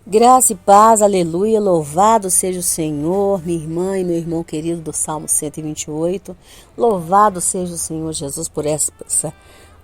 Graça e paz, aleluia, louvado seja o Senhor, minha irmã e meu irmão querido do Salmo 128. Louvado seja o Senhor Jesus por essa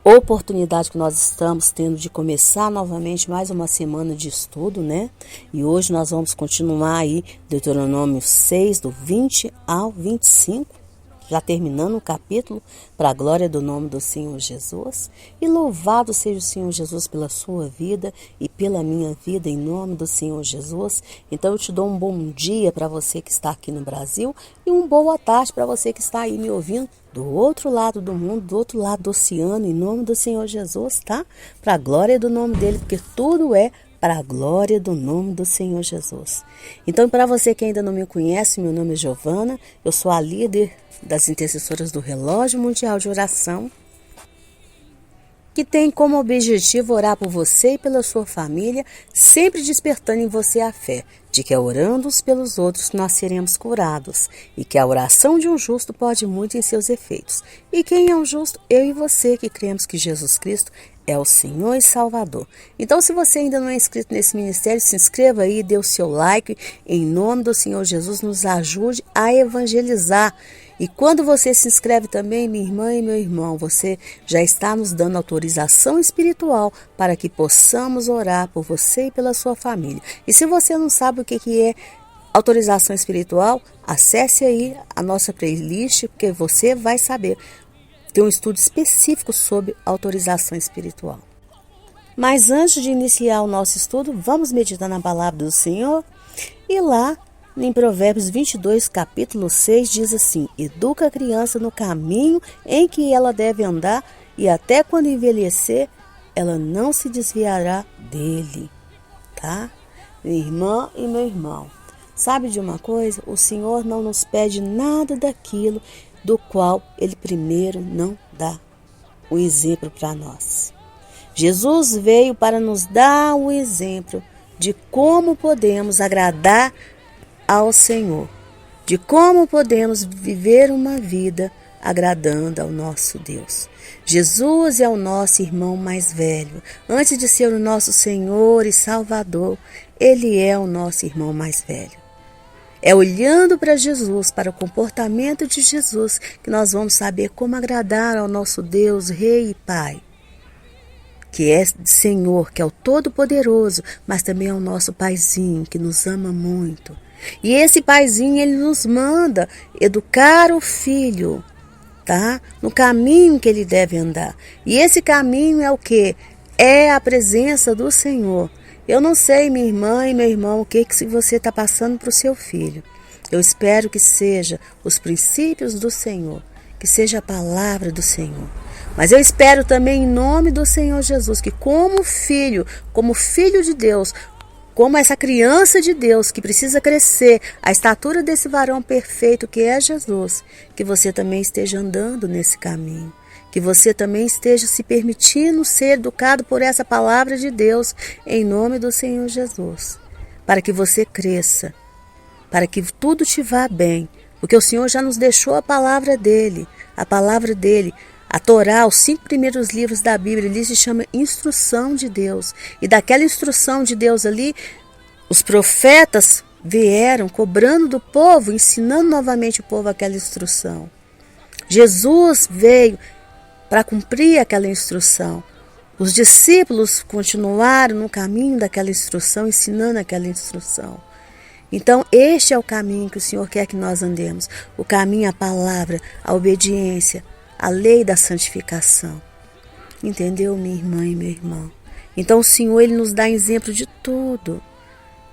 oportunidade que nós estamos tendo de começar novamente mais uma semana de estudo, né? E hoje nós vamos continuar aí, Deuteronômio 6, do 20 ao 25. Já terminando o capítulo, para a glória do nome do Senhor Jesus. E louvado seja o Senhor Jesus pela sua vida e pela minha vida, em nome do Senhor Jesus. Então eu te dou um bom dia para você que está aqui no Brasil e uma boa tarde para você que está aí me ouvindo do outro lado do mundo, do outro lado do oceano, em nome do Senhor Jesus, tá? Para a glória do nome dele, porque tudo é para a glória do nome do Senhor Jesus. Então, para você que ainda não me conhece, meu nome é Giovana, eu sou a líder das intercessoras do Relógio Mundial de Oração, que tem como objetivo orar por você e pela sua família, sempre despertando em você a fé, de que é orando uns pelos outros que nós seremos curados, e que a oração de um justo pode muito em seus efeitos. E quem é um justo? Eu e você, que cremos que Jesus Cristo é o Senhor e Salvador. Então, se você ainda não é inscrito nesse ministério, se inscreva aí, dê o seu like, em nome do Senhor Jesus, nos ajude a evangelizar. E quando você se inscreve também, minha irmã e meu irmão, você já está nos dando autorização espiritual para que possamos orar por você e pela sua família. E se você não sabe o que é autorização espiritual, acesse aí a nossa playlist, porque você vai saber. Tem um estudo específico sobre autorização espiritual. Mas antes de iniciar o nosso estudo, vamos meditar na palavra do Senhor? E lá, em Provérbios 22, capítulo 6, diz assim: educa a criança no caminho em que ela deve andar, e até quando envelhecer, ela não se desviará dele. Tá? Minha irmã e meu irmão, sabe de uma coisa? O Senhor não nos pede nada daquilo do qual ele primeiro não dá o exemplo para nós. Jesus veio para nos dar o exemplo de como podemos agradar ao Senhor, de como podemos viver uma vida agradando ao nosso Deus. Jesus é o nosso irmão mais velho. Antes de ser o nosso Senhor e Salvador, ele é o nosso irmão mais velho. É olhando para Jesus, para o comportamento de Jesus, que nós vamos saber como agradar ao nosso Deus, Rei e Pai, que é Senhor, que é o Todo-Poderoso, mas também é o nosso Paizinho, que nos ama muito. E esse Paizinho, ele nos manda educar o filho, tá? No caminho que ele deve andar. E esse caminho é o quê? É a presença do Senhor. Eu não sei, minha irmã e meu irmão, o que você está passando para o seu filho. Eu espero que seja os princípios do Senhor, que seja a palavra do Senhor. Mas eu espero também, em nome do Senhor Jesus, que como filho de Deus, como essa criança de Deus que precisa crescer a estatura desse varão perfeito que é Jesus, que você também esteja andando nesse caminho. Que você também esteja se permitindo ser educado por essa palavra de Deus, em nome do Senhor Jesus. Para que você cresça, para que tudo te vá bem. Porque o Senhor já nos deixou a palavra dele, a Torá, os 5 primeiros livros da Bíblia, ele se chama instrução de Deus. E daquela instrução de Deus ali, os profetas vieram cobrando do povo, ensinando novamente o povo aquela instrução. Jesus veio para cumprir aquela instrução. Os discípulos continuaram no caminho daquela instrução, ensinando aquela instrução. Então, este é o caminho que o Senhor quer que nós andemos. O caminho, a palavra, a obediência, a lei da santificação. Entendeu, minha irmã e meu irmão? Então, o Senhor, ele nos dá exemplo de tudo.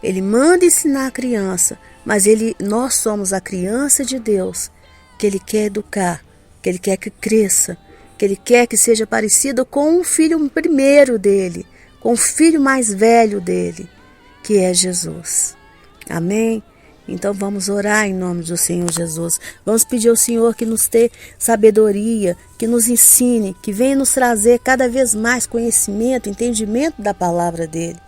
Ele manda ensinar a criança, mas nós somos a criança de Deus, que ele quer educar, que ele quer que cresça, que ele quer que seja parecido com o filho primeiro dele, com o filho mais velho dele, que é Jesus. Amém? Então vamos orar em nome do Senhor Jesus. Vamos pedir ao Senhor que nos dê sabedoria, que nos ensine, que venha nos trazer cada vez mais conhecimento, entendimento da palavra dele.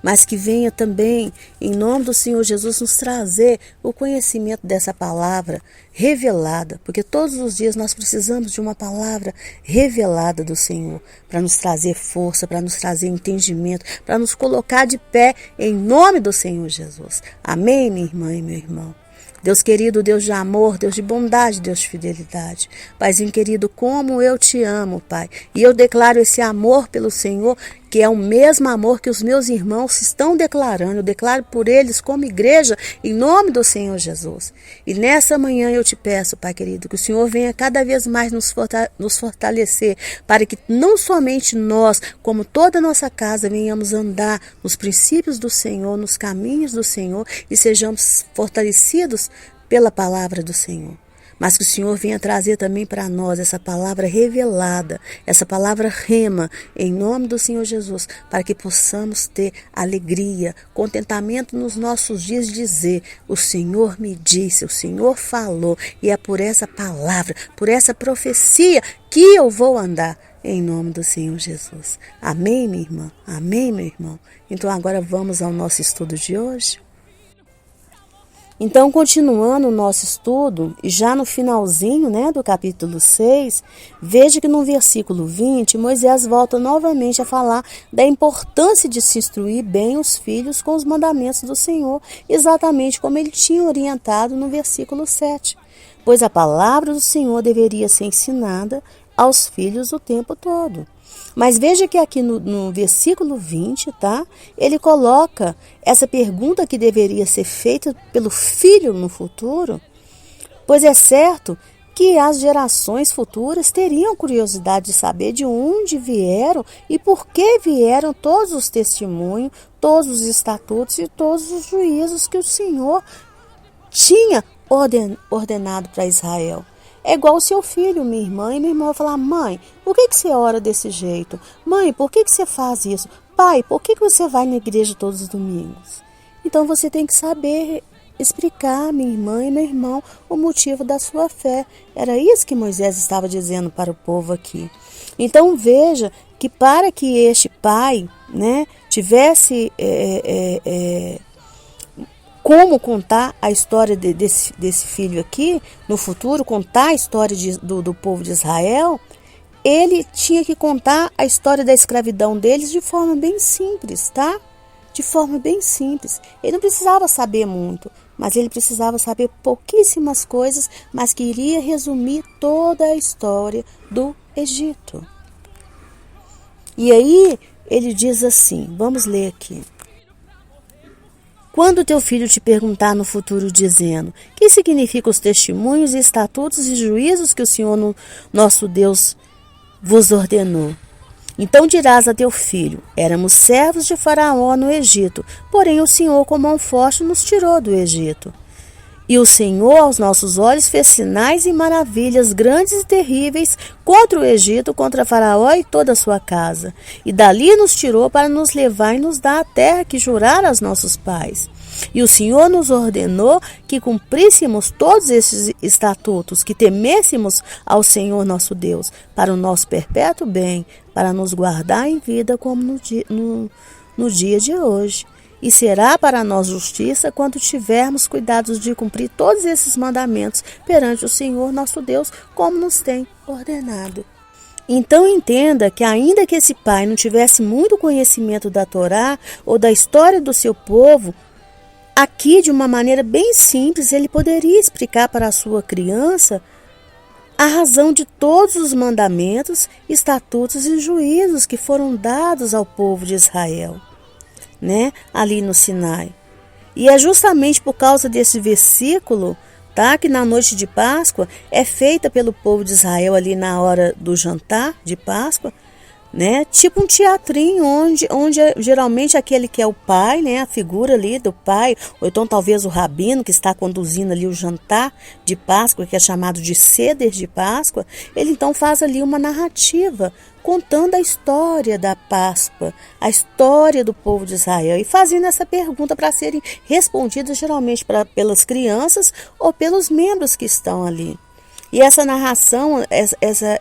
mas que venha também, em nome do Senhor Jesus, nos trazer o conhecimento dessa palavra revelada, porque todos os dias nós precisamos de uma palavra revelada do Senhor, para nos trazer força, para nos trazer entendimento, para nos colocar de pé, em nome do Senhor Jesus. Amém, minha irmã e meu irmão? Deus querido, Deus de amor, Deus de bondade, Deus de fidelidade. Paizinho querido, como eu te amo, Pai. E eu declaro esse amor pelo Senhor, que é o mesmo amor que os meus irmãos estão declarando. Eu declaro por eles como igreja, em nome do Senhor Jesus. E nessa manhã eu te peço, Pai querido, que o Senhor venha cada vez mais nos fortalecer, para que não somente nós, como toda a nossa casa, venhamos andar nos princípios do Senhor, nos caminhos do Senhor, e sejamos fortalecidos pela palavra do Senhor. Mas que o Senhor venha trazer também para nós essa palavra revelada, essa palavra rema, em nome do Senhor Jesus, para que possamos ter alegria, contentamento nos nossos dias, de dizer: o Senhor me disse, o Senhor falou, e é por essa palavra, por essa profecia que eu vou andar, em nome do Senhor Jesus. Amém, minha irmã? Amém, meu irmão? Então agora vamos ao nosso estudo de hoje. Então, continuando o nosso estudo, e já no finalzinho, do capítulo 6, veja que no versículo 20, Moisés volta novamente a falar da importância de se instruir bem os filhos com os mandamentos do Senhor, exatamente como ele tinha orientado no versículo 7, pois a palavra do Senhor deveria ser ensinada aos filhos o tempo todo. Mas veja que aqui no versículo 20, ele coloca essa pergunta que deveria ser feita pelo filho no futuro, pois é certo que as gerações futuras teriam curiosidade de saber de onde vieram e por que vieram todos os testemunhos, todos os estatutos e todos os juízos que o Senhor tinha ordenado para Israel. É igual o seu filho, minha irmã, e minha irmã vai falar: mãe, por que você ora desse jeito? Mãe, por que você faz isso? Pai, por que você vai na igreja todos os domingos? Então você tem que saber explicar, minha irmã e meu irmão, o motivo da sua fé. Era isso que Moisés estava dizendo para o povo aqui. Então veja que para que este pai tivesse como contar a história desse filho aqui, no futuro, contar a história do povo de Israel, ele tinha que contar a história da escravidão deles de forma bem simples, De forma bem simples. Ele não precisava saber muito, mas ele precisava saber pouquíssimas coisas, mas que iria resumir toda a história do Egito. E aí, ele diz assim, vamos ler aqui. Quando teu filho te perguntar no futuro dizendo: que significam os testemunhos, estatutos e juízos que o Senhor nosso Deus vos ordenou? Então dirás a teu filho: éramos servos de Faraó no Egito, porém o Senhor com mão forte nos tirou do Egito. E o Senhor aos nossos olhos fez sinais e maravilhas grandes e terríveis contra o Egito, contra Faraó e toda a sua casa. E dali nos tirou para nos levar e nos dar a terra que jurara aos nossos pais. E o Senhor nos ordenou que cumpríssemos todos esses estatutos, que temêssemos ao Senhor nosso Deus, para o nosso perpétuo bem, para nos guardar em vida como no dia de hoje. E será para nós justiça quando tivermos cuidados de cumprir todos esses mandamentos perante o Senhor nosso Deus, como nos tem ordenado. Então entenda que ainda que esse pai não tivesse muito conhecimento da Torá ou da história do seu povo, aqui de uma maneira bem simples ele poderia explicar para a sua criança a razão de todos os mandamentos, estatutos e juízos que foram dados ao povo de Israel. Ali no Sinai. E é justamente por causa desse versículo, que na noite de Páscoa é feita pelo povo de Israel ali na hora do jantar de Páscoa, tipo um teatrinho onde geralmente aquele que é o pai, a figura ali do pai, ou então talvez o rabino que está conduzindo ali o jantar de Páscoa, que é chamado de Seder de Páscoa, ele então faz ali uma narrativa contando a história da Páscoa, a história do povo de Israel e fazendo essa pergunta para serem respondidas geralmente pelas crianças ou pelos membros que estão ali. E essa narração,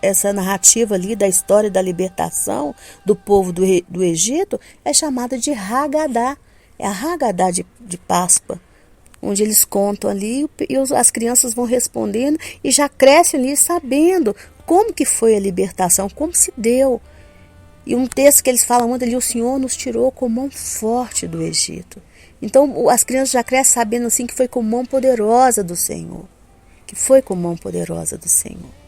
essa narrativa ali da história da libertação do povo do Egito é chamada de Hagadá. É a Hagadá de Páscoa, onde eles contam ali e as crianças vão respondendo e já crescem ali sabendo como que foi a libertação, como se deu. E um texto que eles falam muito ali, o Senhor nos tirou com mão forte do Egito. Então as crianças já crescem sabendo assim que foi com mão poderosa do Senhor. Que foi com mão poderosa do Senhor.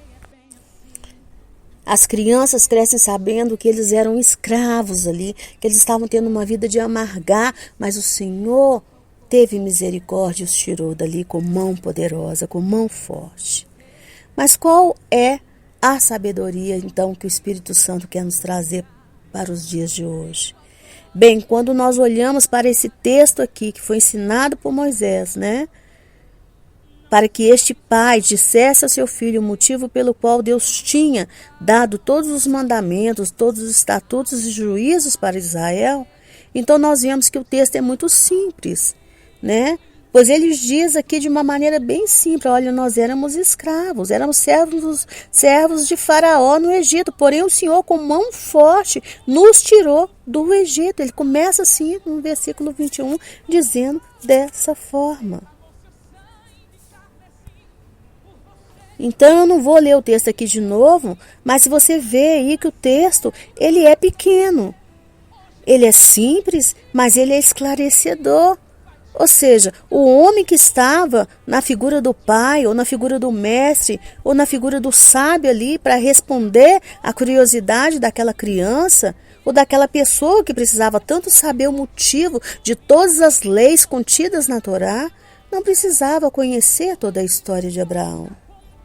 As crianças crescem sabendo que eles eram escravos ali, que eles estavam tendo uma vida de amargar, mas o Senhor teve misericórdia e os tirou dali com mão poderosa, com mão forte. Mas qual é a sabedoria, então, que o Espírito Santo quer nos trazer para os dias de hoje? Bem, quando nós olhamos para esse texto aqui, que foi ensinado por Moisés, né? Para que este pai dissesse a seu filho o motivo pelo qual Deus tinha dado todos os mandamentos, todos os estatutos e juízos para Israel, então nós vemos que o texto é muito simples, né? Pois ele diz aqui de uma maneira bem simples, olha, nós éramos escravos, éramos servos de Faraó no Egito, porém o Senhor com mão forte nos tirou do Egito. Ele começa assim no versículo 21, dizendo dessa forma. Então eu não vou ler o texto aqui de novo, mas se você vê aí que o texto, ele é pequeno. Ele é simples, mas ele é esclarecedor. Ou seja, o homem que estava na figura do pai, ou na figura do mestre, ou na figura do sábio ali, para responder à curiosidade daquela criança, ou daquela pessoa que precisava tanto saber o motivo de todas as leis contidas na Torá, não precisava conhecer toda a história de Abraão.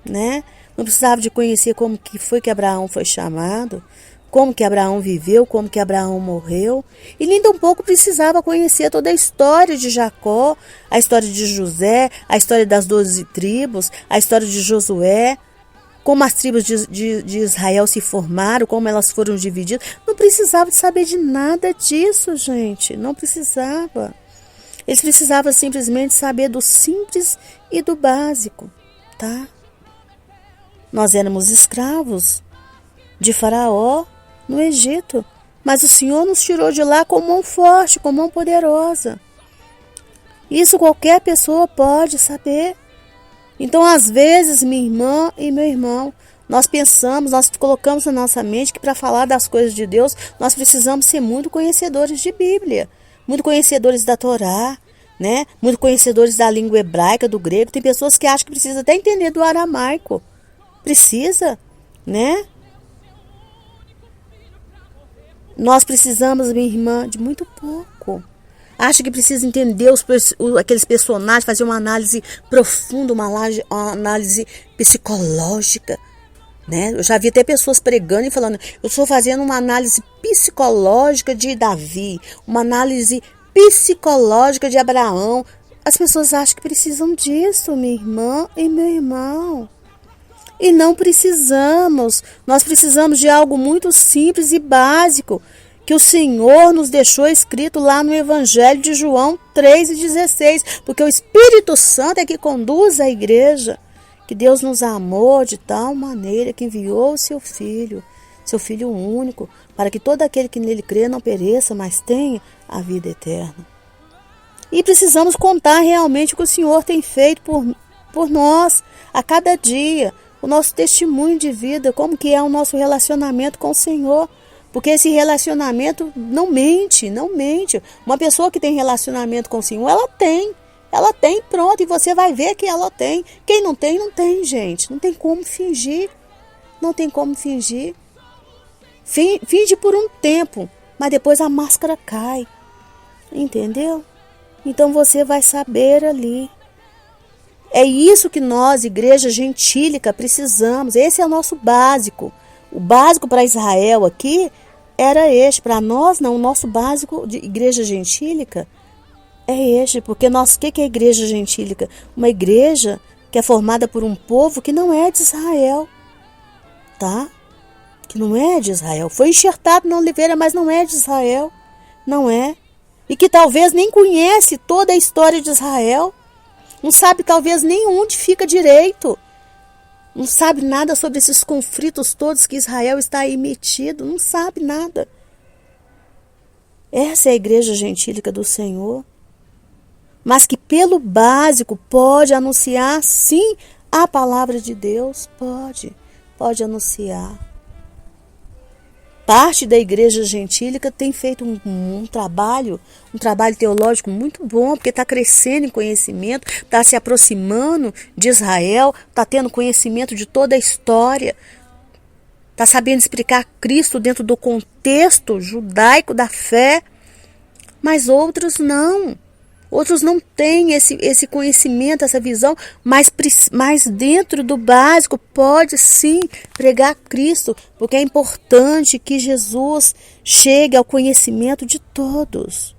Né? Não precisava de conhecer como que foi que Abraão foi chamado, como que Abraão viveu, como que Abraão morreu, e nem tampouco precisava conhecer toda a história de Jacó, a história de José, a história das 12 tribos, a história de Josué, como as tribos de Israel se formaram, como elas foram divididas. Não precisava de saber de nada disso, gente, não precisava. Eles precisavam simplesmente saber do simples e do básico, tá? Nós éramos escravos de Faraó no Egito, mas o Senhor nos tirou de lá com mão forte, com mão poderosa. Isso qualquer pessoa pode saber. Então, às vezes, minha irmã e meu irmão, nós pensamos, nós colocamos na nossa mente que para falar das coisas de Deus, nós precisamos ser muito conhecedores de Bíblia, muito conhecedores da Torá, né? Muito conhecedores da língua hebraica, do grego. Tem pessoas que acham que precisa até entender do aramaico. Precisa, né? Nós precisamos, minha irmã, de muito pouco. Acha que precisa entender aqueles personagens, fazer uma análise profunda, uma análise psicológica, né? Eu já vi até pessoas pregando e falando, eu estou fazendo uma análise psicológica de Davi, uma análise psicológica de Abraão. As pessoas acham que precisam disso, minha irmã e meu irmão. E não precisamos. Nós precisamos de algo muito simples e básico, que o Senhor nos deixou escrito lá no Evangelho de João 3,16, porque o Espírito Santo é que conduz a igreja, que Deus nos amou de tal maneira que enviou o seu Filho único, para que todo aquele que nele crê não pereça, mas tenha a vida eterna. E precisamos contar realmente o que o Senhor tem feito por nós a cada dia, o nosso testemunho de vida, como que é o nosso relacionamento com o Senhor. Porque esse relacionamento não mente. Uma pessoa que tem relacionamento com o Senhor, ela tem, pronto, e você vai ver que ela tem. Quem não tem, não tem, gente. Não tem como fingir. Finge por um tempo, mas depois a máscara cai. Entendeu? Então você vai saber ali. É isso que nós, igreja gentílica, precisamos. Esse é o nosso básico. O básico para Israel aqui era este. Para nós, não. O nosso básico de igreja gentílica é este. Porque o que é igreja gentílica? Uma igreja que é formada por um povo que não é de Israel. Tá? Que não é de Israel. Foi enxertado na oliveira, mas não é de Israel. Não é. E que talvez nem conhece toda a história de Israel. Não sabe talvez nem onde fica direito. Não sabe nada sobre esses conflitos todos que Israel está aí metido. Não sabe nada. Essa é a igreja gentílica do Senhor. Mas que pelo básico pode anunciar, sim, a palavra de Deus. Pode anunciar. Parte da igreja gentílica tem feito um trabalho teológico muito bom, porque está crescendo em conhecimento, está se aproximando de Israel, está tendo conhecimento de toda a história, está sabendo explicar Cristo dentro do contexto judaico da fé, mas outros não. Outros não têm esse conhecimento, essa visão, mas dentro do básico pode sim pregar Cristo, porque é importante que Jesus chegue ao conhecimento de todos.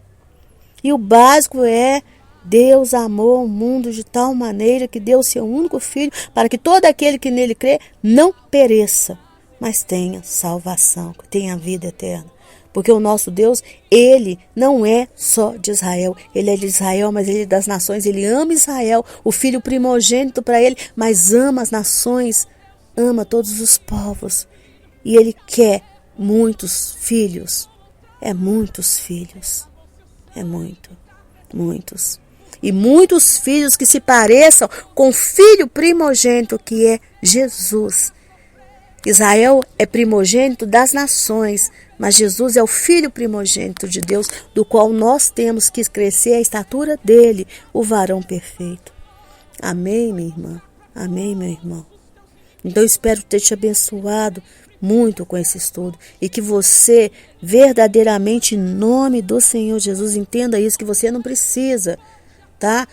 E o básico é: Deus amou o mundo de tal maneira que deu o seu único Filho, para que todo aquele que nele crê não pereça, mas tenha salvação, tenha vida eterna. Porque o nosso Deus, Ele não é só de Israel. Ele é de Israel, mas Ele é das nações. Ele ama Israel, o filho primogênito para Ele, mas ama as nações, ama todos os povos. E Ele quer muitos filhos. É muitos filhos. É muitos. E muitos filhos que se pareçam com o filho primogênito que é Jesus. Israel é primogênito das nações, mas Jesus é o filho primogênito de Deus, do qual nós temos que crescer a estatura dele, o varão perfeito. Amém, minha irmã? Amém, meu irmão? Então eu espero ter te abençoado muito com esse estudo e que você verdadeiramente, em nome do Senhor Jesus, entenda isso, que você não precisa, tá?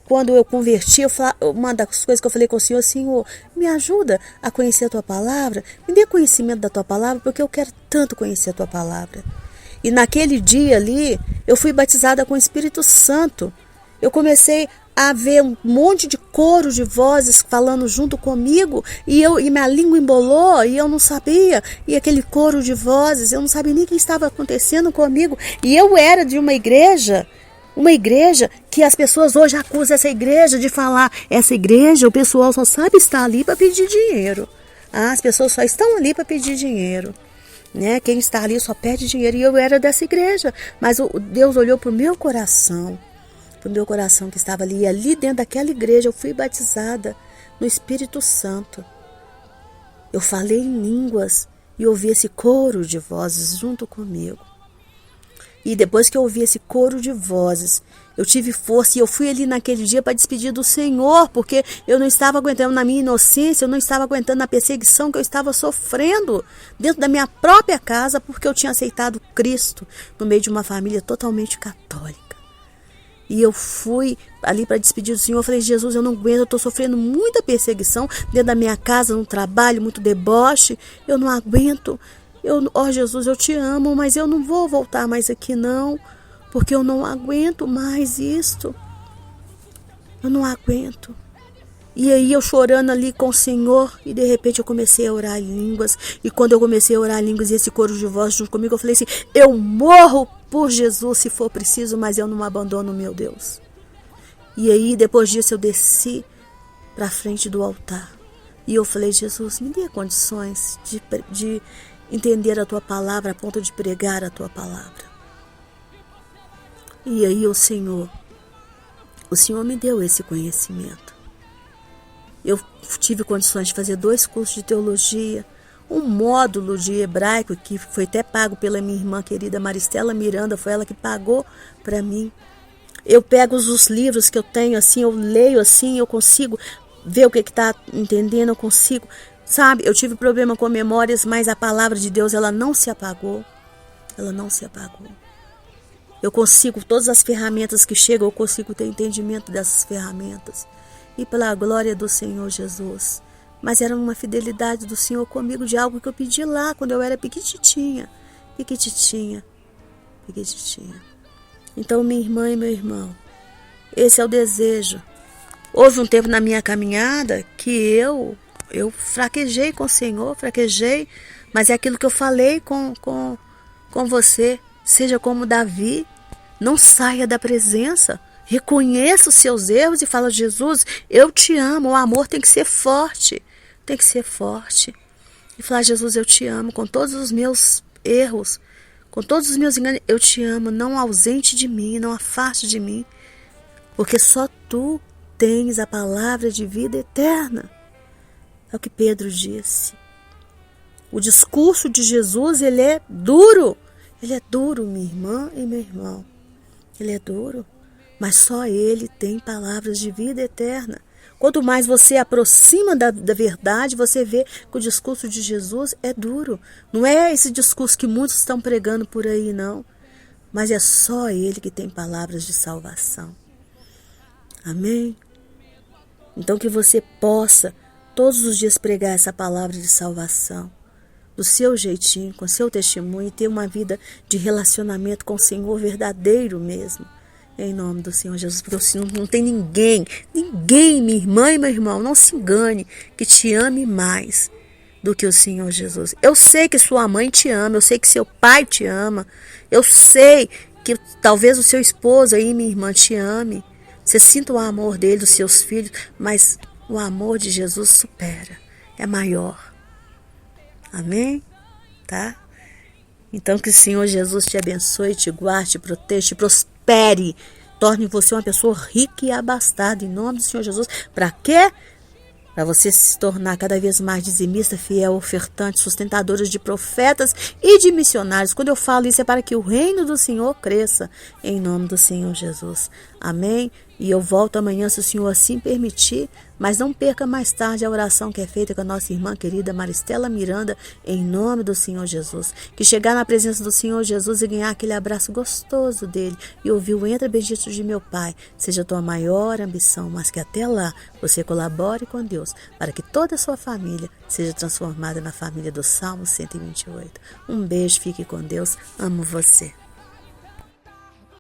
Quando eu converti, uma das coisas que eu falei com o Senhor: Senhor, me ajuda a conhecer a Tua Palavra, me dê conhecimento da Tua Palavra, porque eu quero tanto conhecer a Tua Palavra. E naquele dia ali, eu fui batizada com o Espírito Santo. Eu comecei a ver um monte de coro de vozes falando junto comigo, e minha língua embolou, e eu não sabia, e aquele coro de vozes, eu não sabia nem o que estava acontecendo comigo, e eu era de uma igreja que as pessoas hoje acusam essa igreja de falar: essa igreja, o pessoal só sabe estar ali para pedir dinheiro. As pessoas só estão ali para pedir dinheiro. Né? Quem está ali só pede dinheiro. E eu era dessa igreja. Mas Deus olhou para o meu coração que estava ali. E ali dentro daquela igreja eu fui batizada no Espírito Santo. Eu falei em línguas e ouvi esse coro de vozes junto comigo. E depois que eu ouvi esse coro de vozes, eu tive força e eu fui ali naquele dia para despedir do Senhor, porque eu não estava aguentando, na minha inocência, eu não estava aguentando a perseguição que eu estava sofrendo dentro da minha própria casa, porque eu tinha aceitado Cristo no meio de uma família totalmente católica. E eu fui ali para despedir do Senhor. Eu falei: Jesus, eu não aguento, eu estou sofrendo muita perseguição dentro da minha casa, no trabalho, muito deboche, eu não aguento. Jesus, eu te amo, mas eu não vou voltar mais aqui não, porque eu não aguento mais isto. Eu não aguento. E aí eu chorando ali com o Senhor, e de repente eu comecei a orar em línguas. E quando eu comecei a orar em línguas e esse coro de voz junto comigo, eu falei assim: eu morro por Jesus se for preciso, mas eu não abandono meu Deus. E aí depois disso eu desci para frente do altar. E eu falei: Jesus, me dê condições de entender a Tua Palavra a ponto de pregar a Tua Palavra. E aí o Senhor me deu esse conhecimento. Eu tive condições de fazer 2 cursos de teologia, um módulo de hebraico que foi até pago pela minha irmã querida Maristela Miranda, foi ela que pagou para mim. Eu pego os livros que eu tenho assim, eu leio assim, eu consigo ver o que está entendendo, eu consigo. Sabe, eu tive problema com memórias, mas a palavra de Deus, ela não se apagou. Ela não se apagou. Eu consigo, todas as ferramentas que chegam, eu consigo ter entendimento dessas ferramentas. E pela glória do Senhor Jesus. Mas era uma fidelidade do Senhor comigo de algo que eu pedi lá, quando eu era piquititinha. Então, minha irmã e meu irmão, esse é o desejo. Houve um tempo na minha caminhada que eu fraquejei com o Senhor, mas é aquilo que eu falei com você. Seja como Davi, não saia da presença, Reconheça os seus erros e fala: Jesus, eu te amo. O amor tem que ser forte. Tem que ser forte. E falar: Jesus, eu te amo com todos os meus erros, com todos os meus enganos. Eu te amo. Não ausente de mim, não afaste de mim. Porque só tu tens a palavra de vida eterna. É o que Pedro disse. O discurso de Jesus, ele é duro. Ele é duro, minha irmã e meu irmão. Ele é duro. Mas só Ele tem palavras de vida eterna. Quanto mais você aproxima da verdade, você vê que o discurso de Jesus é duro. Não é esse discurso que muitos estão pregando por aí, não. Mas é só Ele que tem palavras de salvação. Amém? Então que você possa todos os dias pregar essa palavra de salvação. Do seu jeitinho, com seu testemunho, e ter uma vida de relacionamento com o Senhor verdadeiro mesmo. Em nome do Senhor Jesus, porque o Senhor não tem ninguém, minha irmã e meu irmão, não se engane, que te ame mais do que o Senhor Jesus. Eu sei que sua mãe te ama, eu sei que seu pai te ama, eu sei que talvez o seu esposo aí, minha irmã, te ame. Você sinta o amor dele, dos seus filhos, mas o amor de Jesus supera, é maior. Amém? Tá? Então que o Senhor Jesus te abençoe, te guarde, te proteja, te prospere. Torne você uma pessoa rica e abastada. Em nome do Senhor Jesus. Para quê? Para você se tornar cada vez mais dizimista, fiel, ofertante, sustentadora de profetas e de missionários. Quando eu falo isso é para que o reino do Senhor cresça. Em nome do Senhor Jesus. Amém? E eu volto amanhã, se o Senhor assim permitir. Mas não perca mais tarde a oração que é feita com a nossa irmã querida Maristela Miranda, em nome do Senhor Jesus. Que chegar na presença do Senhor Jesus e ganhar aquele abraço gostoso dele e ouvir o entra bendito de meu Pai, seja a tua maior ambição, mas que até lá você colabore com Deus, para que toda a sua família seja transformada na família do Salmo 128. Um beijo, fique com Deus, amo você.